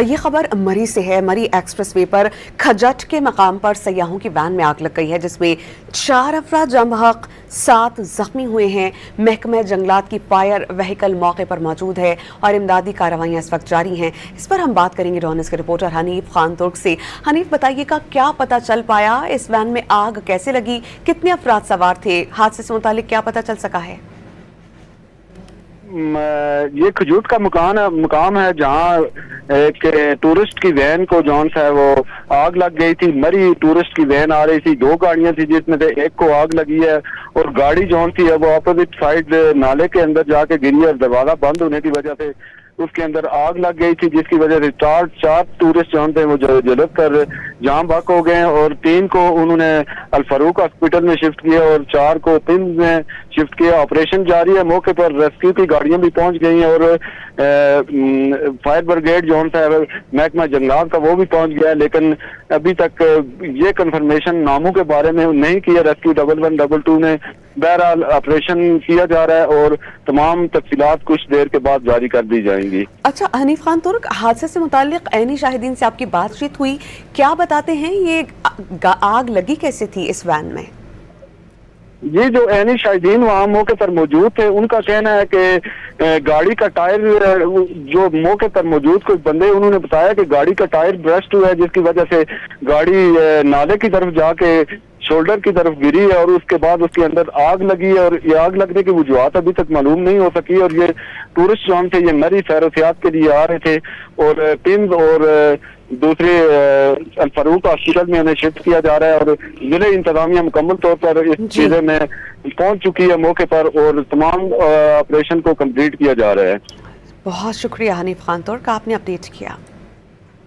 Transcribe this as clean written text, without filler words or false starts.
یہ خبر مری سے ہے۔ مری ایکسپریس وے پر کھجٹ کے مقام پر سیاحوں کی وین میں آگ لگ گئی ہے، جس میں 4 افراد جاں بحق 7 زخمی ہوئے ہیں۔ محکمہ جنگلات کی فائر وہیکل موقع پر موجود ہے اور امدادی کارروائیاں اس وقت جاری ہیں۔ اس پر ہم بات کریں گے ڈونس کے رپورٹر حنیف خان ترک سے۔ حنیف، بتائیے گا کیا پتہ چل پایا، اس وین میں آگ کیسے لگی، کتنے افراد سوار تھے، حادثے سے متعلق کیا پتہ چل سکا ہے؟ یہ کھجوٹ کا مقام ہے جہاں ایک ٹورسٹ کی وین کو جون سا ہے وہ آگ لگ گئی تھی۔ مری ٹورسٹ کی وین آ رہی تھی، 2 گاڑیاں تھی جس میں سے ایک کو آگ لگی ہے اور گاڑی جون تھی ہے وہ اپوزٹ سائڈ نالے کے اندر جا کے گری اور دروازہ بند ہونے کی وجہ سے اس کے اندر آگ لگ گئی تھی، جس کی وجہ سے 4 ٹورسٹ جون تھے وہ جلد کر جاں بحق ہو گئے اور 3 کو انہوں نے الفاروق ہاسپٹل میں شفٹ کیا اور 4 کو پنز میں شفٹ کیا۔ آپریشن جاری ہے، موقع پر ریسکیو کی گاڑیاں بھی پہنچ گئی ہیں اور فائر بریگیڈ جون سا ہے محکمہ جنگلات کا وہ بھی پہنچ گیا ہے، لیکن ابھی تک یہ کنفرمیشن ناموں کے بارے میں نہیں کیا ریسکیو 1122 نے۔ بہرحال آپریشن کیا جا رہا ہے اور تمام تفصیلات کچھ دیر کے بعد جاری کر دی جائیں گی۔ اچھا حنیف خان ترک، حادثے سے متعلق عینی شاہدین سے آپ کی بات چیت ہوئی، کیا بتاتے ہیں یہ آگ لگی کیسے تھی اس وین میں؟ یہ جو عینی شاہدین وہاں موقع پر موجود تھے ان کا کہنا ہے کہ گاڑی کا ٹائر جو موقع پر موجود کوئی بندے انہوں نے بتایا کہ گاڑی کا ٹائر برسٹ ہوا ہے، جس کی وجہ سے گاڑی نالے کی طرف جا کے شولڈر کی طرف گری ہے اور اس کے بعد اس کے اندر آگ لگی ہے اور یہ آگ لگنے کی وجوہات ابھی تک معلوم نہیں ہو سکی۔ اور یہ ٹورسٹ جون تھے، یہ مری سیر و سیاحت کے لیے آ رہے تھے اور پنز اور دوسرے الفاروق ہاسپٹل میں انہیں شفٹ کیا جا رہا ہے اور ضلع انتظامیہ مکمل طور پر اس چیزے میں پہنچ چکی ہے موقع پر اور تمام آپریشن کو کمپلیٹ کیا جا رہا ہے۔ بہت شکریہ حنیف خان ترک، آپ نے اپڈیٹ کیا۔